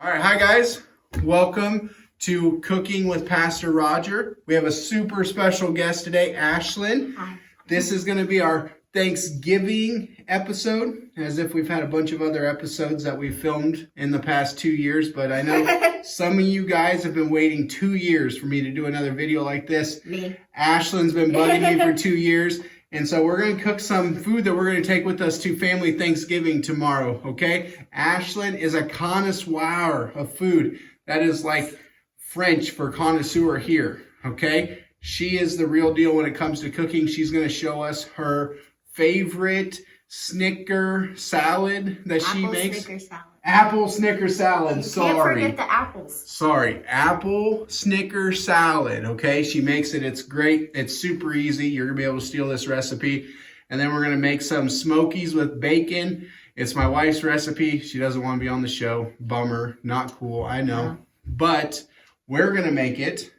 All right, hi guys. Welcome to Cooking with Pastor Roger. We have a super special guest today, Ashlyn. Hi. This is going to be our Thanksgiving episode, as if we've had a bunch of other episodes that we filmed in the past 2 years, but I know some of you guys have been waiting 2 years for me to do another video like this. Me. Ashlyn's been bugging me for 2 years. And so we're going to cook some food that we're going to take with us to family Thanksgiving tomorrow, okay? Ashlyn is a connoisseur of food. That is like French for connoisseur here, okay? She is the real deal when it comes to cooking. She's going to show us her favorite Snicker salad that she makes. Snicker salad. Apple Snicker salad, sorry. Can't forget the apples. Sorry, apple Snicker salad, okay? She makes it, it's great, it's super easy. You're gonna be able to steal this recipe. And then we're gonna make some smokies with bacon. It's my wife's recipe. She doesn't wanna be on the show. Bummer, not cool, I know. Yeah. But we're gonna make it.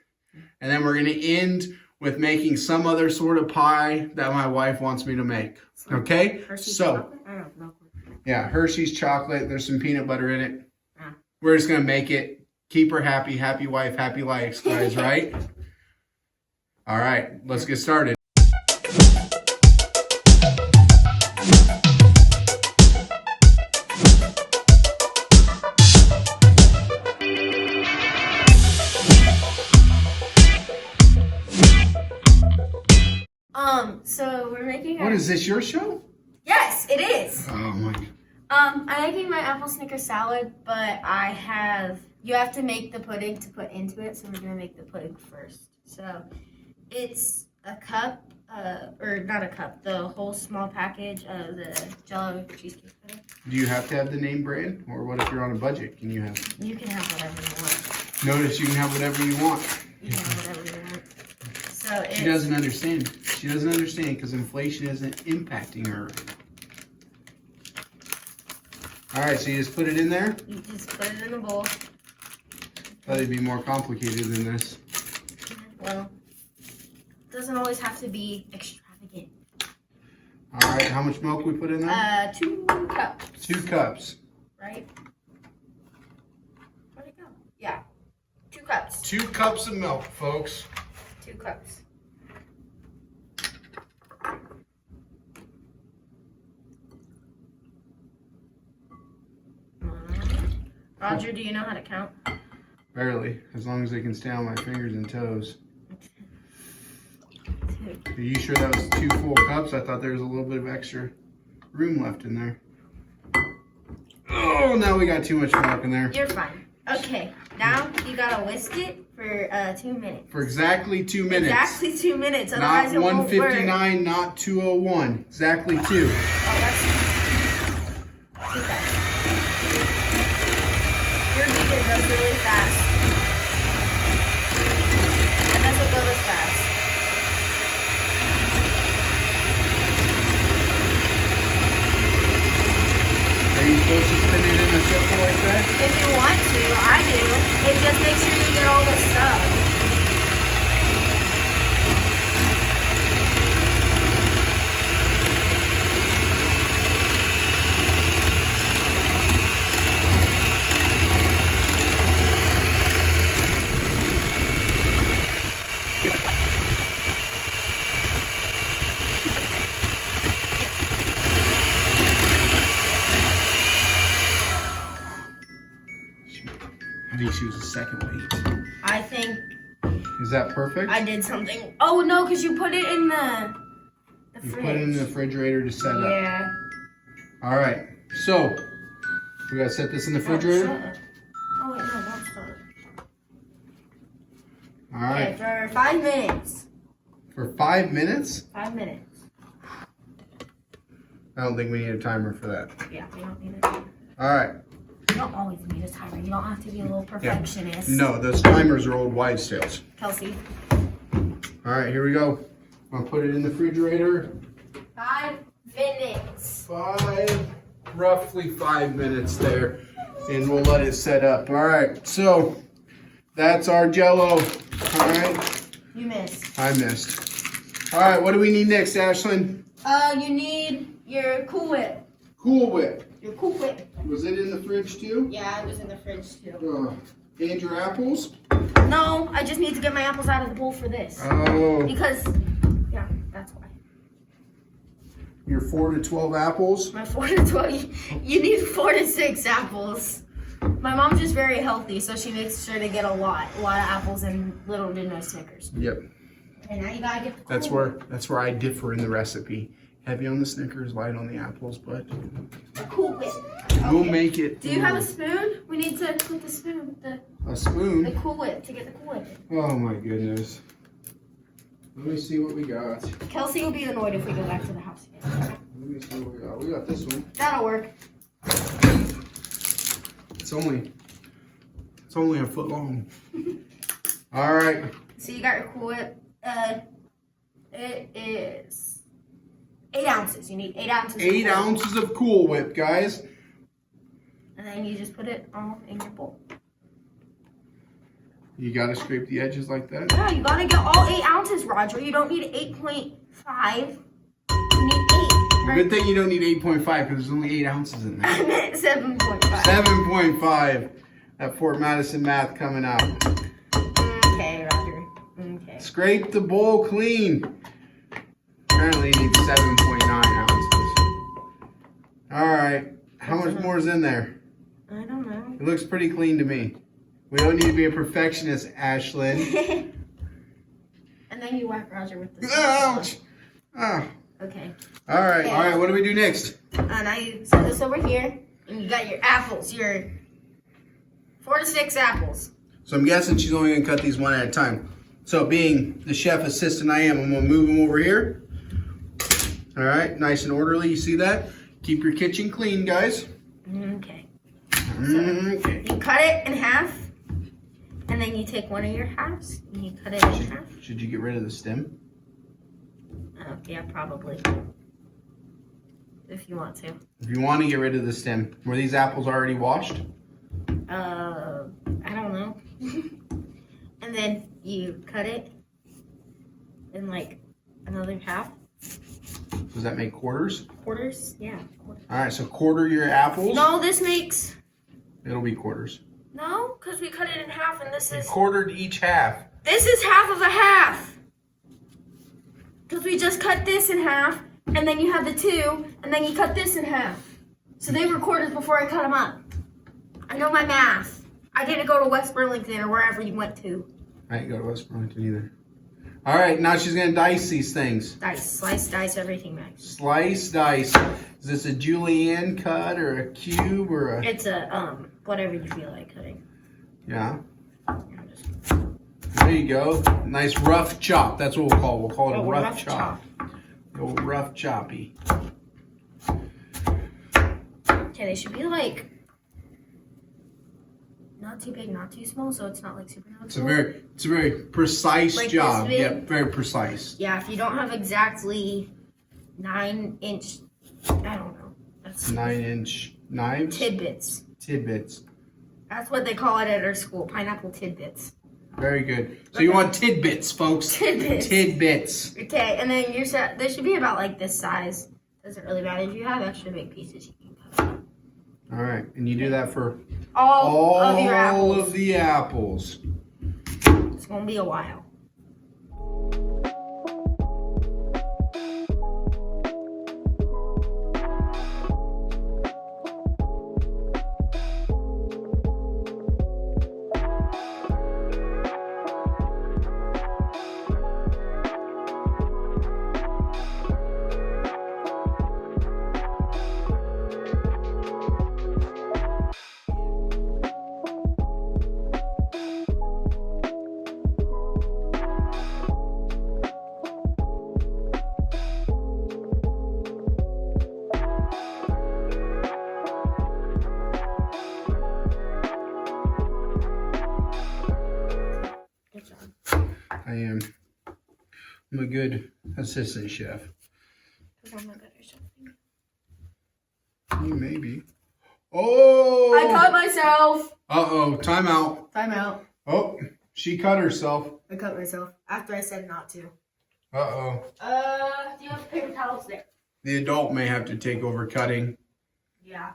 And then we're gonna end with making some other sort of pie that my wife wants me to make, okay? Hershey's So, chocolate? I don't know. yeah, Hershey's chocolate. There's some peanut butter in it. Yeah. We're just going to make it. Keep her happy. Happy wife, happy life, guys, right? All right, let's get started. So we're making What is this, your show? Yes, it is. Oh, my. I'm making my apple Snicker salad, but you have to make the pudding to put into it, so we're gonna make the pudding first. So it's a cup, or not a cup, the whole small package of the Jell-O cheesecake pudding. Do you have to have the name brand? Or what if you're on a budget? Can you have? You can have whatever you want. Notice you can have whatever you want. You can have whatever you want. So She doesn't understand. She doesn't understand because inflation isn't impacting her. All right, so you just put it in there? You just put it in a bowl. Thought it'd be more complicated than this. Well, it doesn't always have to be extravagant. All right, how much milk we put in there? 2 cups. 2 cups. Right? Where'd it go? Yeah. 2 cups. 2 cups of milk, folks. 2 cups. Roger, do you know how to count? Barely, as long as they can stay on my fingers and toes. 2. Are you sure that was 2 full cups? I thought there was a little bit of extra room left in there. Oh, now we got too much milk in there. You're fine. Okay, now you gotta whisk it for 2 minutes. For exactly 2 minutes. Exactly 2 minutes, Not otherwise it won't work. 1:59, not 2:01. Exactly 2. Oh, that's 2 cups. Your beater goes really fast. And that's what goes as fast. Are you supposed to spin it in a circle like that? If you want to, I do. It just makes sure you get all the stuff. I think she was a second late. I think Is that perfect? I did something. Oh no, because you put it in the You fridge. put it in the refrigerator to set up. Yeah. All right, so we gotta set this in the refrigerator. Oh wait, no, don't start. All right, Okay, for 5 minutes. for 5 minutes. 5 minutes. I don't think we need a timer for that. Yeah, we don't need a timer. All right. You don't always need a timer. You don't have to be a little perfectionist. No, those timers are old wives' tales. Kelsey. All right, here we go. I'm gonna put it in the refrigerator. 5 minutes. Roughly 5 minutes there, and we'll let it set up. All right, so that's our Jell-O. All right, You missed. I missed. All right, what do we need next, Ashlyn? You need your Cool Whip. Cool Whip. Your Cool Whip. Was it in the fridge too? Yeah, it was in the fridge too. And your apples? No, I just need to get my apples out of the bowl for this. Oh. Because, yeah, that's why. Your 4 to 12 apples? My 4 to 12, you need 4 to 6 apples. My mom's just very healthy, so she makes sure to get a lot of apples and little to no Snickers. Yep. And now you gotta get the Cool That's where I differ in the recipe. Heavy on the Snickers, light on the apples, but The Cool Whip. we'll make it. Do you have a spoon? We need to put the spoon, A spoon? the Cool Whip, to get the Cool Whip. Oh my goodness. Let me see what we got. Kelsey will be annoyed if we go back to the house again. Let me see what we got. We got this one. That'll work. It's only a foot long. All right. So you got your Cool Whip. It is 8 ounces. You need 8 ounces. 8 ounces of Cool Whip, guys. And then you just put it all in your bowl. You gotta scrape the edges like that. Yeah, you gotta get all 8 ounces, Roger. You don't need 8.5. You need 8. Good thing you don't need 8.5 because there's only 8 ounces in there. I meant 7.5. 7.5. That Fort Madison math coming out. Okay, Roger. Okay. Scrape the bowl clean. Apparently you need 7.9 ounces. All right. How much more is in there? I don't know. It looks pretty clean to me. We don't need to be a perfectionist, Ashlyn. And then you whack Roger with the Ouch! Ah. Okay. All right. All right. What do we do next? Now you set this over here, and you got your apples. Your 4 to 6 apples. So I'm guessing she's only gonna cut these one at a time. So being the chef assistant I am, I'm gonna move them over here. All right, nice and orderly. You see that? Keep your kitchen clean, guys. Okay. Okay. You cut it in half, and then you take one of your halves, and you cut it in half. Should you get rid of the stem? Oh, yeah, probably. If you want to. If you want to get rid of the stem, were these apples already washed? I don't know. And then you cut it in like another half. Does that make quarters? Quarters? Yeah, quarters. All right, so quarter your apples. No, this makes... It'll be quarters. No, because we cut it in half and this is... Quartered each half. This is half of a half. Because we just cut this in half, and then you have the 2, and then you cut this in half. So they were quarters before I cut them up. I know my math. I didn't go to West Burlington or wherever you went to. I didn't go to West Burlington either. All right, now she's gonna dice these things. Dice, slice, dice, everything, Max. Slice, dice. Is this a julienne cut or a cube or a... It's a, whatever you feel like cutting. Yeah. There you go. Nice rough chop. That's what we'll call it. We'll call it a rough chop. Go rough choppy. Okay, they should be like not too big, not too small, so it's not like super noticeable. It's a very precise Like job. this big? Yep, very precise. Yeah, if you don't have exactly 9-inch, I don't know. That's 9-inch knives. tidbits. Tidbits. That's what they call it at our school, pineapple tidbits. Very good. So you want tidbits, folks. Tidbits. Tidbits. Okay, and then your set, they should be about like this size. Doesn't really matter. If you have extra big pieces, you can cut them. All right, and you do that for All of your apples. of the apples. It's gonna be a while. Good job. I'm a good assistant chef. Because I'm a better chef. You maybe. Oh! I cut myself. Uh-oh, time out. Time out. Oh, she cut herself. I cut myself after I said not to. Uh-oh. Do you have paper towels there? The adult may have to take over cutting. Yeah.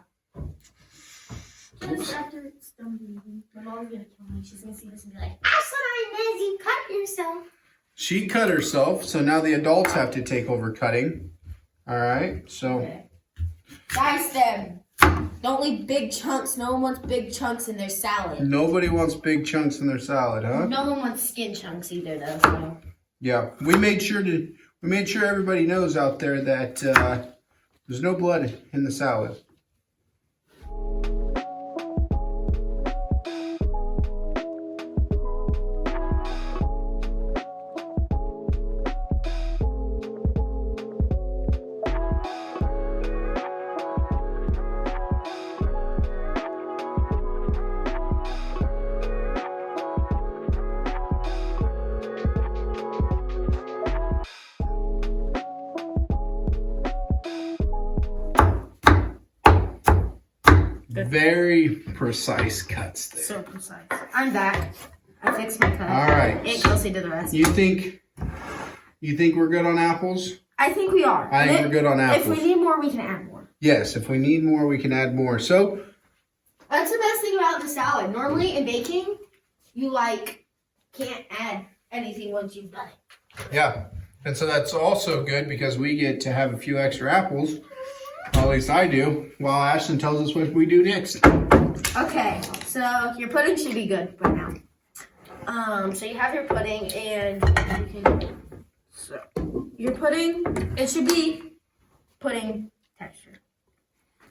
Just after it's done bleeding, my mom's gonna kill me. She's gonna see this and be like, Ashlyn Inez, you cut yourself. She cut herself, so now the adults have to take over cutting. All right, so. Okay. Dice them. Don't leave big chunks. No one wants big chunks in their salad. Nobody wants big chunks in their salad, huh? No one wants skin chunks either, though. So. Yeah, we made sure everybody knows out there that there's no blood in the salad. Very precise cuts there. So precise. I'm back. I fixed my cut. All right. Aunt Kelsey did the rest. You think we're good on apples? I think we are. I think we're good on apples. If we need more, we can add more. Yes, if we need more, we can add more. So That's the best thing about the salad. Normally in baking, you can't add anything once you've done it. yeah, and so that's also good because we get to have a few extra apples. Well, at least I do. While Ashlyn tells us what we do next. Okay, so your pudding should be good by now. So you have your pudding and you can. So your pudding, it should be pudding texture.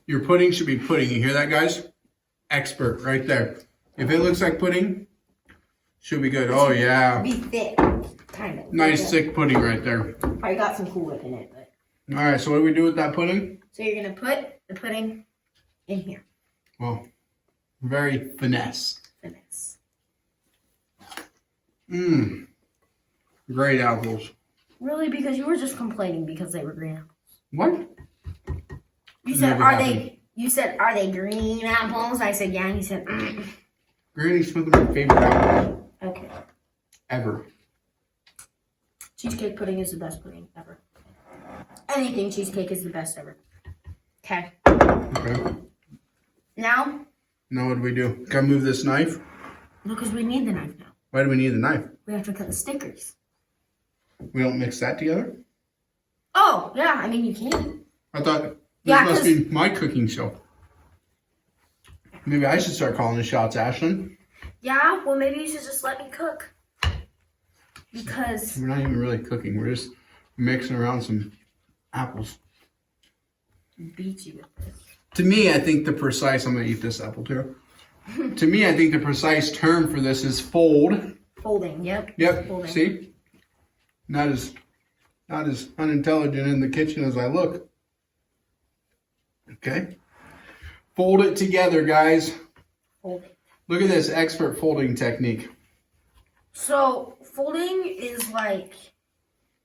Your pudding should be pudding. You hear that, guys? Expert right there. If it looks like pudding, should be good. Oh yeah. Be thick, kind of. Nice thick pudding right there. Probably got some Cool Whip in it, but. All right, so what do we do with that pudding? So you're gonna put the pudding in here. Well, very finesse. Finesse. Mmm. Great apples. Really? Because you were just complaining because they were green apples. What? You said, Never are happened. they? You said, are they green apples? I said, yeah. And you said, Granny Smith are my favorite apples Okay. ever. Cheesecake pudding is the best pudding ever. Anything cheesecake is the best ever. Okay. Okay. Now, Now what do we do? Can I move this knife? no, because we need the knife now. Why do we need the knife? We have to cut the stickers. We don't mix that together? Oh, yeah. I mean, you can. I thought this Yeah, must be my cooking show. Maybe I should start calling the shots, Ashlyn. Yeah. Well, maybe you should just let me cook. Because We're not even really cooking. We're just mixing around some apples. beat you with this. To me, I think the precise, I'm going to eat this apple too. To me, I think the precise term for this is fold. Folding. Yep. Yep. Folding. See? Not as unintelligent in the kitchen as I look. Okay. Fold it together, guys. Folding. Look at this expert folding technique. So folding is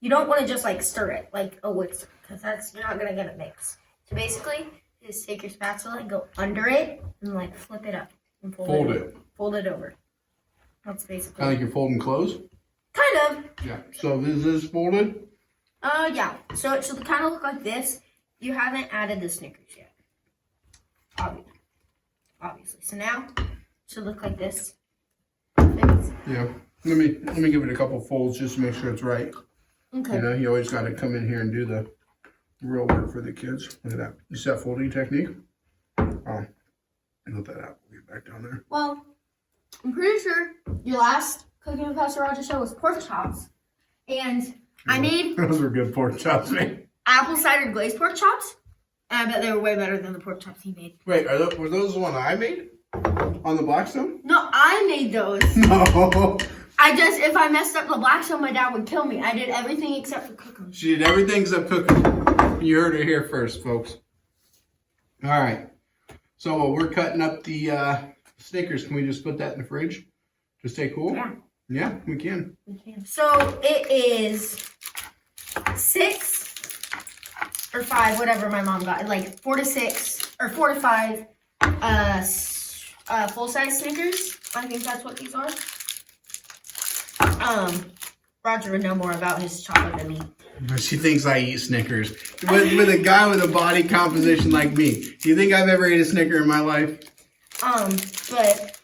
you don't want to just stir it like a whisk because you're not gonna get it mixed. So basically, you just take your spatula and go under it and flip it up and Fold it. Fold it over. That's basically. Kind of like you're folding clothes. Kind of. Yeah. So this is folded. Yeah. So it should kind of look like this. You haven't added the Snickers yet. Obviously. So now it should look like this. Yeah. Let me give it a couple folds just to make sure it's right. Okay. You know, you always got to come in here and do the real work for the kids. Look at that. You see that folding technique? Oh, let that apple get back down there. Well, I'm pretty sure your last Cooking with Pastor Roger show was pork chops. And I made Those were good pork chops, man. apple cider glazed pork chops. And I bet they were way better than the pork chops he made. Wait, were those the one I made? On the Blackstone? No, I made those. No. If I messed up the Blackstone, my dad would kill me. I did everything except for cooking. She did everything except cooking. You heard it here first, folks. All right. So we're cutting up the Snickers. Can we just put that in the fridge? Just stay cool? Yeah. Yeah, we can. So it is 6 or 5, whatever my mom got. 4 to 6 or 4 to 5 full-size Snickers. I think that's what these are. Roger would know more about his chocolate than me. She thinks I eat Snickers. With a guy with a body composition like me. Do you think I've ever ate a Snicker in my life? But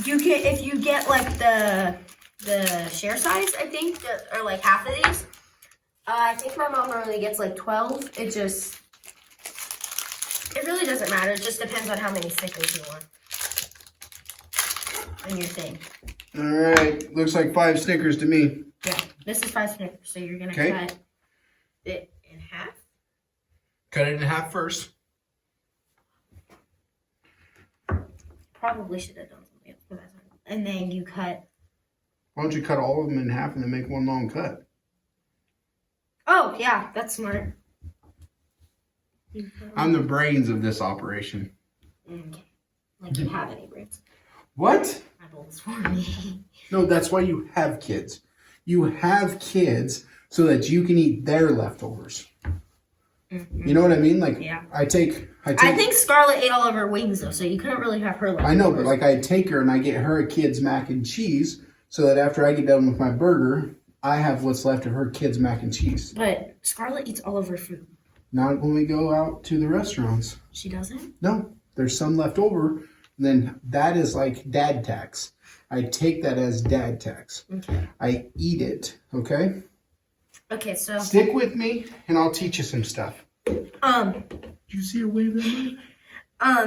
you can, if you get like the share size, I think, or like half of these. I think my mom normally gets like 12. It really doesn't matter. It just depends on how many Snickers you want on your thing. All right. Looks like 5 Snickers to me. Yeah, this is 5 Snickers, so you're gonna Okay. cut it in half. Cut it in half first. Probably should have done something else, but that's fine. And then you cut. Why don't you cut all of them in half and then make one long cut? Oh yeah, that's smart. I'm the brains of this operation. Okay. Like you have any brains. What? My bowl's for me. No, that's why you have kids. You have kids so that you can eat their leftovers. Mm-hmm. You know what I mean? Like, Yeah. I think I think Scarlett ate all of her wings though, so you couldn't really have her leftovers. I know, but like I take her and I get her a kid's mac and cheese so that after I get done with my burger, I have what's left of her kid's mac and cheese. But Scarlett eats all of her food. Not when we go out to the restaurants. She doesn't? No, there's some left over. Then that is like dad tax. I take that as dad tax. Okay. I eat it, okay? Okay, so Stick with me and I'll teach you some stuff. Did you see her wave that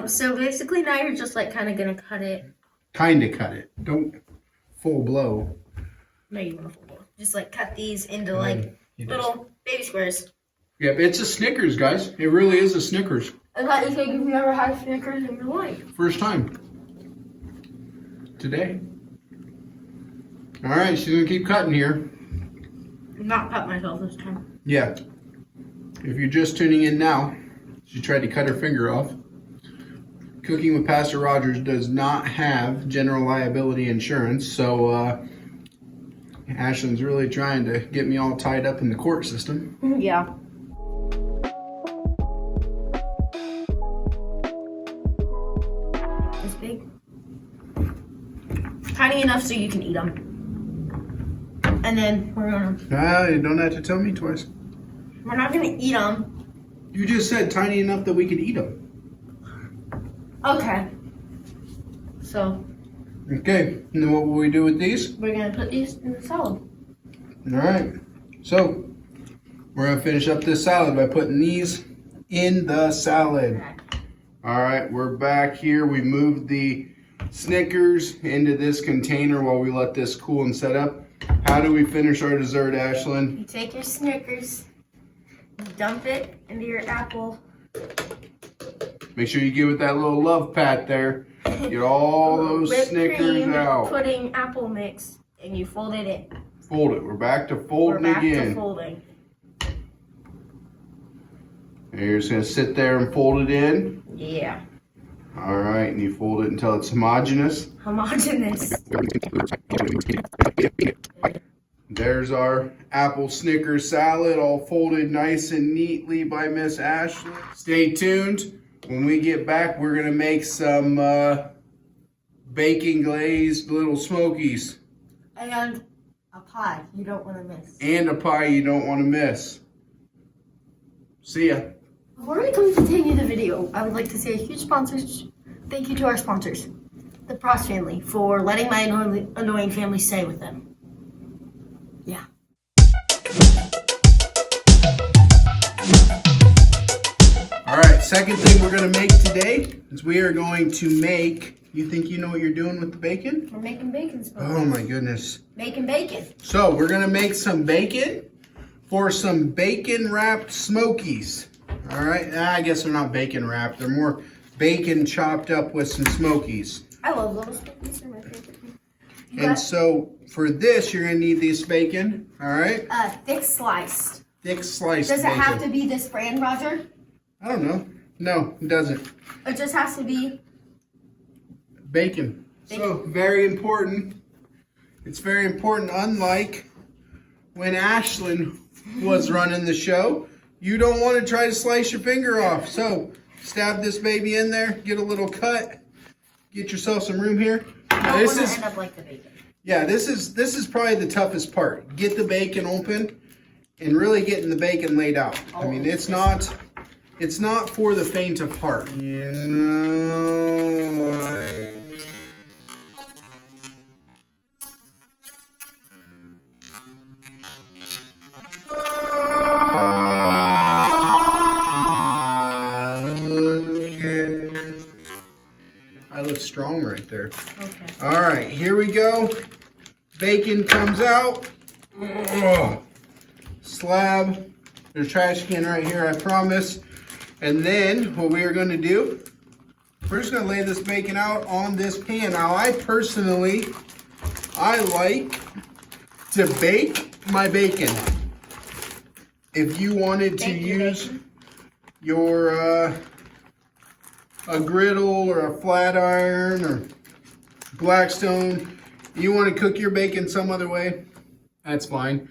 way? so basically now you're just like kind of gonna cut it. Kinda cut it. Don't full blow. No, you want to full blow. Just like cut these into like little baby squares. Yep, it's a Snickers, guys. It really is a Snickers. And that you think if you ever had Snickers in your life. First time. Today. All right, she's gonna keep cutting here. Not cut myself this time. Yeah. If you're just tuning in now, she tried to cut her finger off. Cooking with Pastor Rogers does not have general liability insurance, so Ashlyn's really trying to get me all tied up in the court system. Yeah. This big. Tiny enough so you can eat them. And then we're You don't have to tell me twice. not gonna eat them. You just said tiny enough that we could eat them. Okay. So Okay, and then what will we do with these? we're gonna put these in the salad. All right, so we're gonna finish up this salad by putting these in the salad. All right, we're back here. We moved the Snickers into this container while we let this cool and set up. How do we finish our dessert, Ashlyn? You take your Snickers, you dump it into your apple. Make sure you give it that little love pat there. Get all those Whipped Snickers cream, out. pudding, apple mix, and you fold it in. Fold it. We're back to We're folding back to again. folding. And you're just gonna sit there and fold it in. Yeah. All right, and you fold it until it's homogeneous. Homogeneous. There's our apple Snickers salad, all folded nice and neatly by Miss Ashley. Stay tuned. When we get back, we're gonna make some bacon glazed little smokies And a pie you don't want to miss. and a pie you don't want to miss. See ya. Before we continue the video, I would like to say a huge thank you to our sponsors, the Pross family, for letting my annoying family stay with them. Yeah. All right, second thing we're gonna make today is we are going to make, you think you know what you're doing with the bacon? We're making bacon smokies. Oh my goodness. Making bacon. So we're gonna make some bacon for some bacon wrapped smokies. All right, I guess they're not bacon wrapped. They're more bacon chopped up with some smokies. I love those smokies. They're my favorite. And so for this, you're gonna need this bacon. All right, Thick sliced. thick sliced Does it bacon. have to be this brand, Roger? I don't know. No, it doesn't. It just has to be. Bacon. So very important. It's very important. Unlike when Ashlyn was running the show, you don't want to try to slice your finger off. So stab this baby in there, get a little cut, get yourself some room here. I don't This want is to end up like the bacon. Yeah, this is probably the toughest part. Get the bacon open and really getting the bacon laid out. I mean, it's not for the faint of heart. You know. I look strong right there. Okay. All right, here we go. Bacon comes out. Ugh. Slab. There's a trash can right here, I promise. And then what we are going to do, we're just going to lay this bacon out on this pan. Now, I like to bake my bacon. If you wanted to use your a griddle or a flat iron or Blackstone, you want to cook your bacon some other way, that's fine.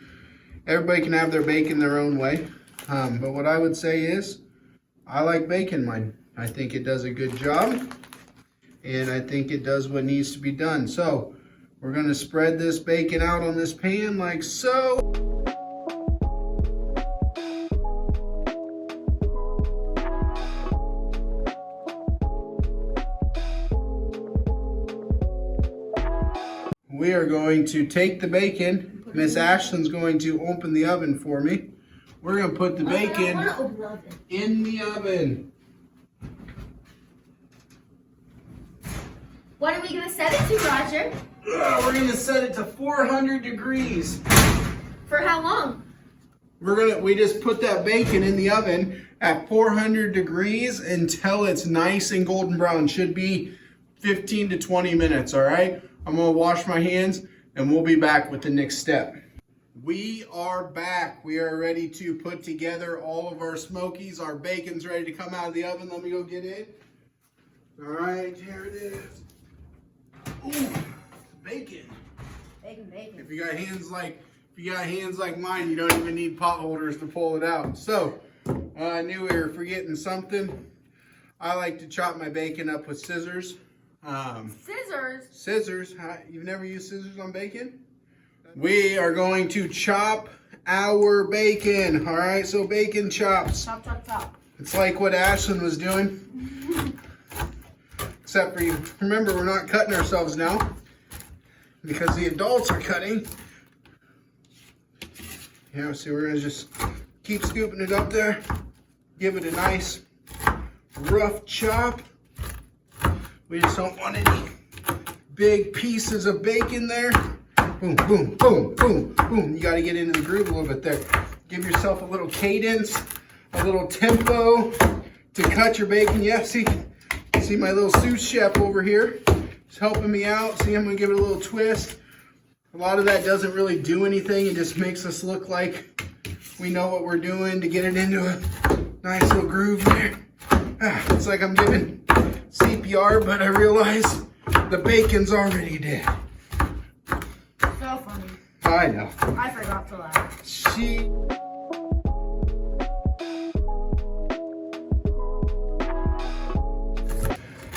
Everybody can have their bacon their own way. But what I would say is, I like baking mine. I think it does a good job, and I think it does what needs to be done. So we're going to spread this bacon out on this pan like so. We are going to take the bacon. Miss Ashlyn's going to open the oven for me. We're going to put the bacon in the oven. What are we going to set it to, Roger? We're going to set it to 400 degrees. For how long? We just put that bacon in the oven at 400 degrees until it's nice and golden brown. Should be 15 to 20 minutes, all right? I'm going to wash my hands and we'll be back with the next step. We are back. We are ready to put together all of our smokies. Our bacon's ready to come out of the oven. Let me go get it. All right, here it is. Ooh, bacon. Bacon. If you got hands like mine, you don't even need pot holders to pull it out. So, I knew we were forgetting something. I like to chop my bacon up with scissors. Scissors? Scissors. You've never used scissors on bacon? We are going to chop our bacon. All right, so bacon chops. Chop. It's like what Ashlyn was doing. Except for you. Remember, we're not cutting ourselves now because the adults are cutting. Yeah, so we're going to just keep scooping it up there. Give it a nice rough chop. We just don't want any big pieces of bacon there. Boom, boom, boom, boom, boom. You got to get into the groove a little bit there. Give yourself a little cadence, a little tempo to cut your bacon. Yeah, see my little sous chef over here. He's helping me out. See, I'm going to give it a little twist. A lot of that doesn't really do anything. It just makes us look like we know what we're doing to get it into a nice little groove there. It's like I'm giving CPR, but I realize the bacon's already dead. So funny. I know. I forgot to laugh.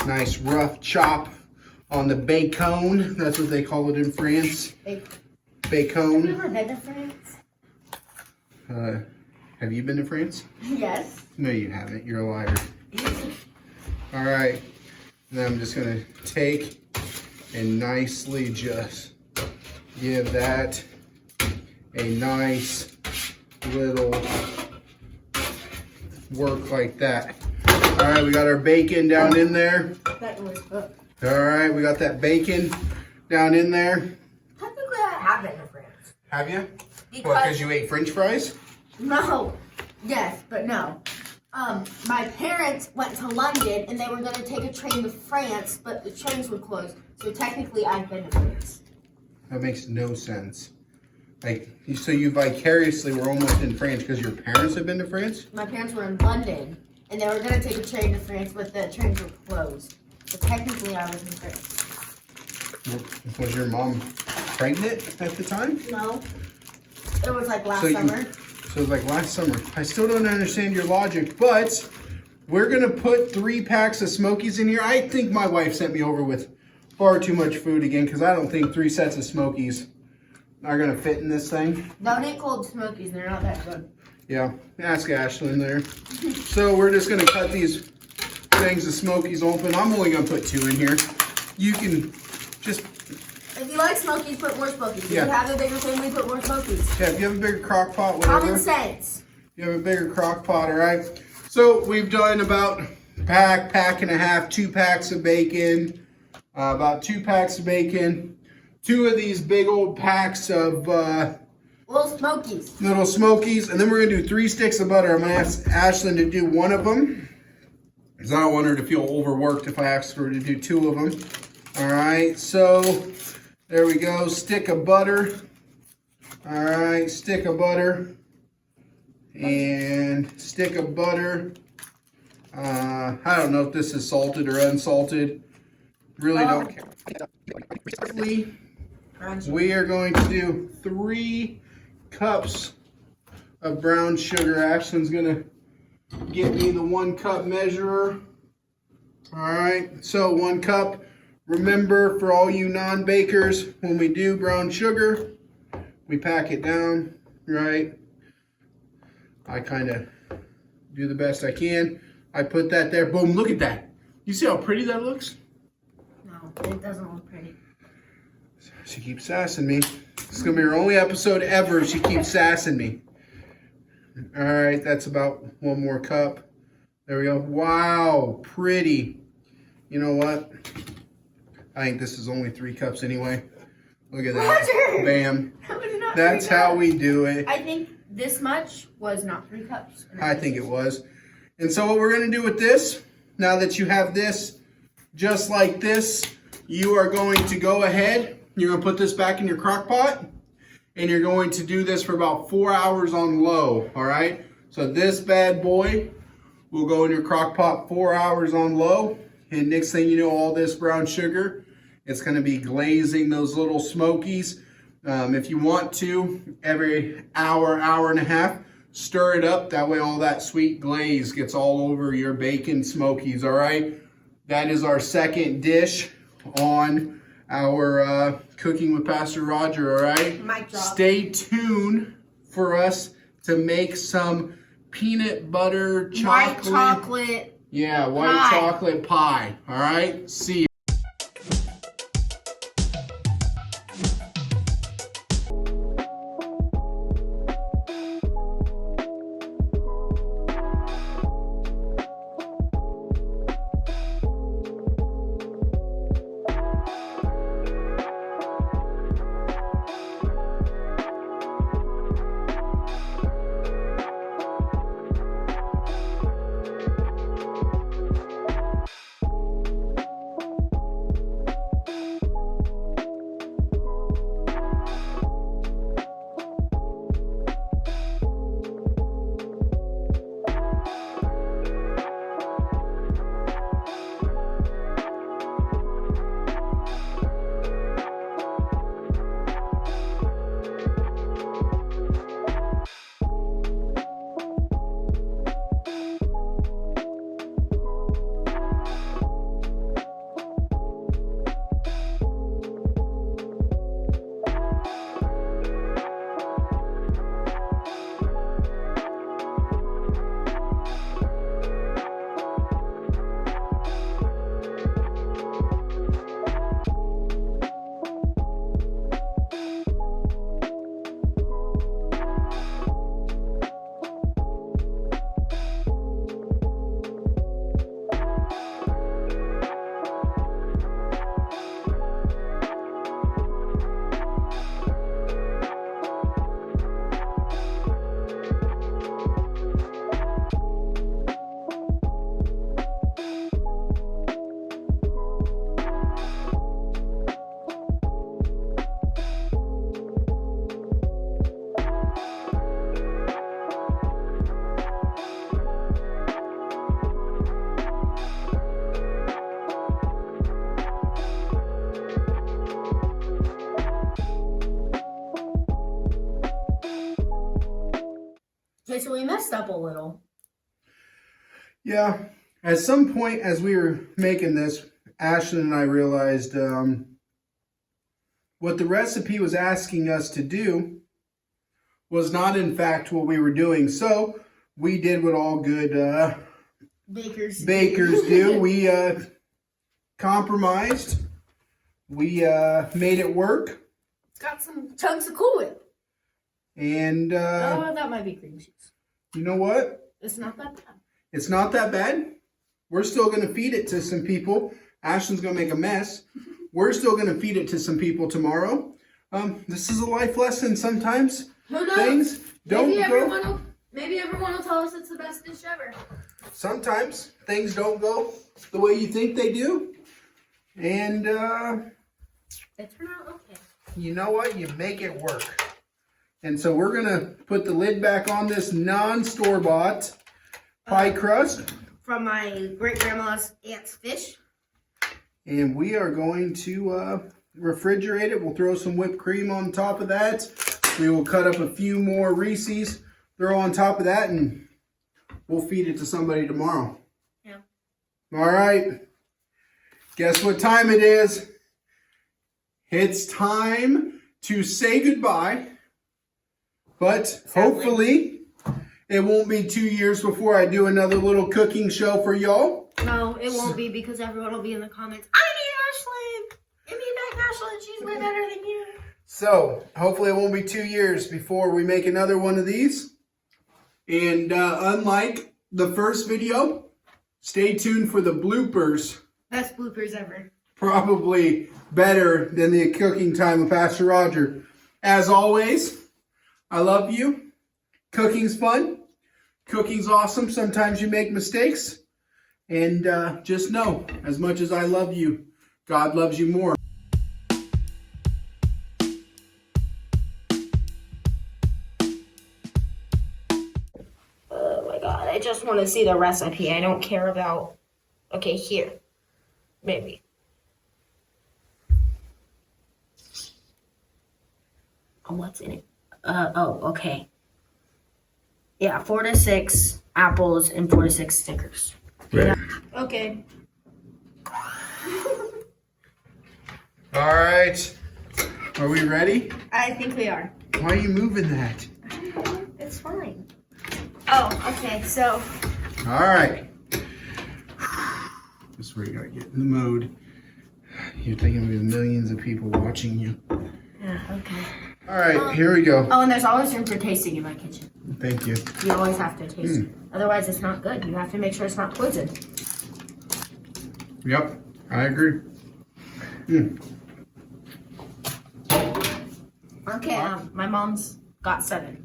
Nice rough chop on the bacon. That's what they call it in France. Bacon. Have you ever been to France? Have you been to France? Yes. No, you haven't. You're a liar. All right. Then I'm just going to take and nicely just give that a nice little work like that. All right, we got our bacon down in there. That was good. All right, we got that bacon down in there. Technically, I have been to France. Have you? Because you ate French fries? No. Yes, but no. My parents went to London and they were going to take a train to France, but the trains were closed. So technically, I've been to France. That makes no sense. Like, so you vicariously were almost in France because your parents have been to France? My parents were in London and they were going to take a train to France, but the trains were closed. So technically, I was in France. Was your mom pregnant at the time? No. It was like last summer. So it was like last summer. I still don't understand your logic, but we're going to put 3 packs of Smokies in here. I think my wife sent me over with far too much food again because I don't think 3 sets of Smokies are going to fit in this thing. Don't eat cold Smokies. They're not that good. Yeah, ask Ashlyn there. So we're just going to cut these things of Smokies open. I'm only going to put 2 in here. You can just... If you like Smokies, put more Smokies. If you have a bigger family, put more Smokies. Yeah, if you have a bigger crock pot, whatever. Common sense. You have a bigger crock pot, all right? So we've done about pack and a half, 2 packs of bacon, about 2 packs of bacon, 2 of these big old packs of Little Smokies. little Smokies, and then we're gonna do 3 sticks of butter. I'm gonna ask Ashlyn to do 1 of them because I don't want her to feel overworked if I ask her to do 2 of them. All right, so there we go, stick of butter. All right, stick of butter. And stick of butter. I don't know if this is salted or unsalted. Really don't care. We are going to do 3 cups of brown sugar. Ashlyn's gonna get me the 1 cup measurer. All right, so 1 cup. Remember, for all you non-bakers, when we do brown sugar, we pack it down, right? I kind of do the best I can. I put that there. Boom, look at that. You see how pretty that looks? No, it doesn't look pretty. She keeps sassing me. This is going to be her only episode ever. She keeps sassing me. All right, that's about 1 more cup. There we go. Wow, pretty. You know what? I think this is only 3 cups anyway. Look at that. Roger! Bam. How is it not That's 3 how cups? we do it. I think this much was not 3 cups. I think it was. And so what we're going to do with this, now that you have this just like this, you are going to go ahead, you're going to put this back in your crock pot, and you're going to do this for about 4 hours on low, all right? So this bad boy will go in your crock pot 4 hours on low, and next thing you know, all this brown sugar, it's going to be glazing those little Smokies. If you want to, every hour, hour and a half, stir it up. That way all that sweet glaze gets all over your bacon Smokies, all right? That is our second dish on our Cooking with Pastor Roger, all right? Mic drop. Stay tuned for us to make some peanut butter chocolate. White chocolate. Yeah, white pie. chocolate pie, all right? See you. Okay, so we messed up a little. Yeah, at some point as we were making this, Ashlyn and I realized what the recipe was asking us to do was not in fact what we were doing. So we did what all good bakers do. We compromised. We made it work. Got some chunks of Cool Whip. And that might be cream cheese. You know what? It's not that bad. It's not that bad. We're still going to feed it to some people. Ashlyn's going to make a mess. We're still going to feed it to some people tomorrow. This is a life lesson. Sometimes Who knows? things don't go. Maybe everyone will tell us it's the best dish ever. Sometimes things don't go the way you think they do. And They turn out okay. you know what? You make it work. And so we're going to put the lid back on this non-store-bought pie crust. From my great-grandma's aunt's fish. And we are going to refrigerate it. We'll throw some whipped cream on top of that. We will cut up a few more Reese's, throw on top of that, and we'll feed it to somebody tomorrow. Yeah. All right. Guess what time it is? It's time to say goodbye. But hopefully it won't be 2 years before I do another little cooking show for y'all. No, it won't be because everyone will be in the comments. I need Ashlyn. Give me back Ashlyn. She's way better than you. So hopefully it won't be 2 years before we make another one of these. And unlike the first video, stay tuned for the bloopers. Best bloopers ever. Probably better than the cooking time with Pastor Roger. As always, I love you. Cooking's fun. Cooking's awesome. Sometimes you make mistakes. And just know, as much as I love you, God loves you more. Oh my god, I just want to see the recipe. I don't care about... Okay, here. Maybe. Oh, what's in it? Okay. Yeah, 4 to 6 apples and 4 to 6 Snickers. Right. Yeah. Okay. All right. Are we ready? I think we are. Why are you moving that? It's fine. Oh, okay, so... All right. This is where you gotta get in the mode. You're thinking we have millions of people watching you. Yeah, okay. All right, here we go. Oh, and there's always room for tasting in my kitchen. Thank you. You always have to taste it. Otherwise, it's not good. You have to make sure it's not poisoned. Yep, I agree. Okay, my mom's got 7.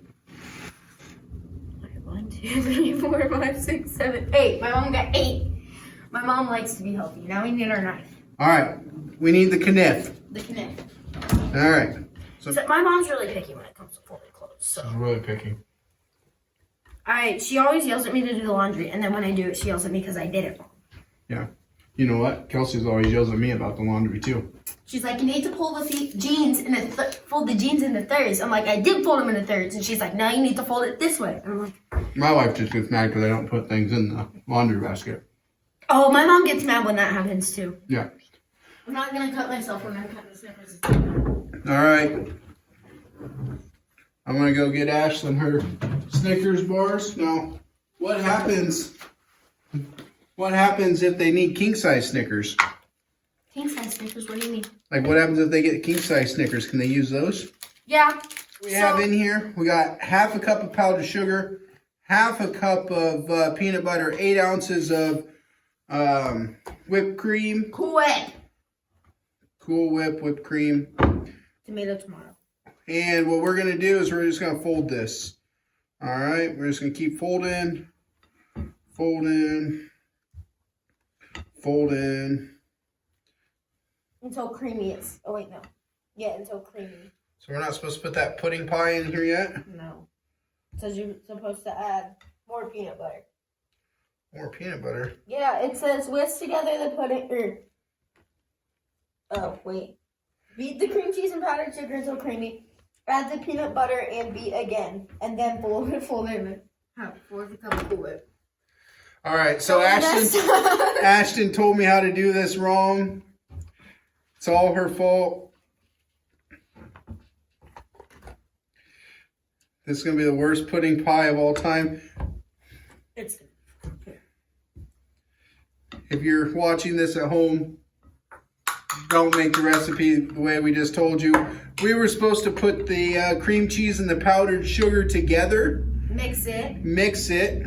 1, 2, 3, 4, 5, 6, 7, 8. My mom got 8. My mom likes to be healthy. Now we need our knife. All right, we need the kniff. The kniff. All right. So my mom's really picky when it comes to folding clothes. So. She's really picky. She always yells at me to do the laundry, and then when I do it, she yells at me because I did it wrong. Yeah. You know what? Kelsey's always yells at me about the laundry too. She's like, you need to pull the jeans in fold the jeans into thirds. I'm like, I did fold them into thirds, and she's like, no, you need to fold it this way. I'm like, My wife just gets mad because I don't put things in the laundry basket. oh, my mom gets mad when that happens too. Yeah. I'm not gonna cut myself when I'm cutting Snickers. All right. I'm gonna go get Ashlyn her Snickers bars. Now, what happens? What happens if they need king size Snickers? King size Snickers? What do you mean? Like, what happens if they get king size Snickers? Can they use those? Yeah. We have in here, we got half a cup of powdered sugar, half a cup of peanut butter, 8 ounces of whipped cream. Cool Whip. Cool Whip whipped cream. Tomato tomato. And what we're going to do is we're just going to fold this. All right, we're just going to keep folding, folding, folding. Until creamy is. Oh, wait, no. Yeah, until creamy. So we're not supposed to put that pudding pie in here yet? No. It says you're supposed to add more peanut butter. More peanut butter. Yeah, it says whisk together the pudding. Oh, wait. Beat the cream cheese and powdered sugar until creamy. Add the peanut butter and beat again. And then fold it in. Pour the cup of Cool Whip. All right, so Messed up. Ashton told me how to do this wrong. It's all her fault. This is going to be the worst pudding pie of all time. It's If you're watching this at home, don't make the recipe the way we just told you. We were supposed to put the cream cheese and the powdered sugar together. mix it, Mix it.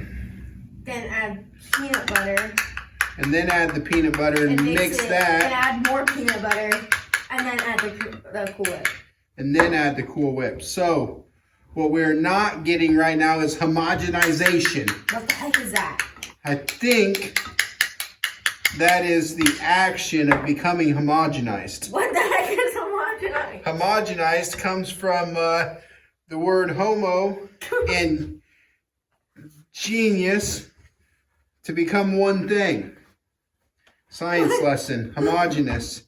then add peanut butter. And then add the peanut butter and mix it, that. and add more peanut butter, and then add the Cool Whip. And then add the Cool Whip. So, what we're not getting right now is homogenization. What the heck is that? I think that is the action of becoming homogenized. What the heck is homogenized? Homogenized comes from the word homo and genius, to become one thing. Science lesson, homogeneous.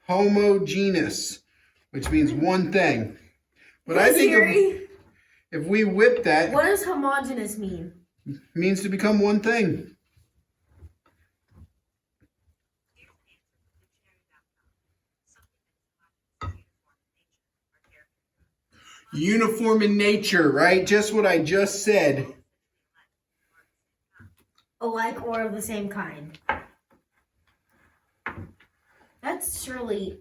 Homogeneous, which means one thing. But I think if we whip that, What does homogeneous mean? it means to become one thing. Uniform in nature, right? Just what I just said. Alike or of the same kind. That's surely